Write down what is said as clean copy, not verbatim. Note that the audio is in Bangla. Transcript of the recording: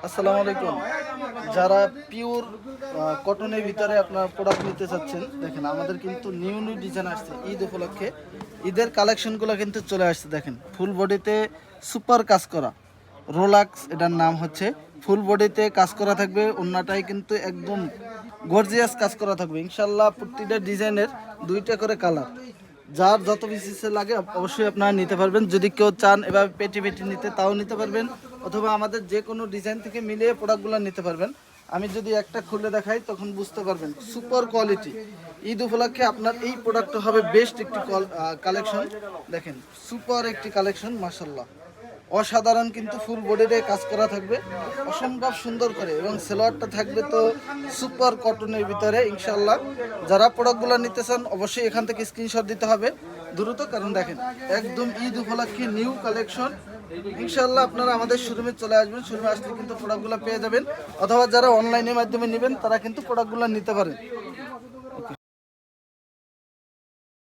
আসসালামু আলাইকুম। যারা পিওর কটনের ভিতরে আপনার প্রোডাক্ট নিতে চাচ্ছেন, দেখেন আমাদের কিন্তু নিউ নিউ ডিজাইন আসছে ঈদ উপলক্ষে। ঈদের কালেকশনগুলো কিন্তু চলে আসছে। দেখেন ফুল বডিতে সুপার কাজ করা রোলাক্স, এটার নাম হচ্ছে। ফুল বডিতে কাজ করা থাকবে, অন্যটাই কিন্তু একদম গর্জিয়াস কাজ করা থাকবে ইনশাল্লাহ। প্রতিটা ডিজাইনের দুইটা করে কালার, যার যত পিসে লাগে অবশ্যই আপনারা নিতে পারবেন। যদি কেউ চান এভাবে পেটি পেটি নিতে, তাও নিতে পারবেন, অথবা আমাদের যে কোনো ডিজাইন থেকে মিলিয়ে প্রোডাক্টগুলো নিতে পারবেন। আমি যদি একটা খুলে দেখাই তখন বুঝতে পারবেন সুপার কোয়ালিটি। ঈদ উপলক্ষে আপনার এই প্রোডাক্টটা হবে বেস্ট একটি কালেকশন। দেখেন সুপার একটি কালেকশন, মাশাল্লাহ অসাধারণ, কিন্তু ফুল বডিতে কাজ করা থাকবে অসম্ভব সুন্দর করে, এবং সেলোয়ারটা থাকবে তো সুপার কটনের ভিতরে ইনশাল্লাহ। যারা প্রোডাক্টগুলো নিতে চান অবশ্যই এখান থেকে স্ক্রিনশট দিতে হবে দ্রুত, কারণ দেখেন একদম ঈদ উপলক্ষে নিউ কালেকশন। ইনশাল্লাহ আপনারা আমাদের শোরুমে চলে আসবেন, শোরুমে আসলে কিন্তু প্রোডাক্টগুলো পেয়ে যাবেন, অথবা যারা অনলাইনের মাধ্যমে নেবেন তারা কিন্তু প্রোডাক্টগুলো নিতে পারেন।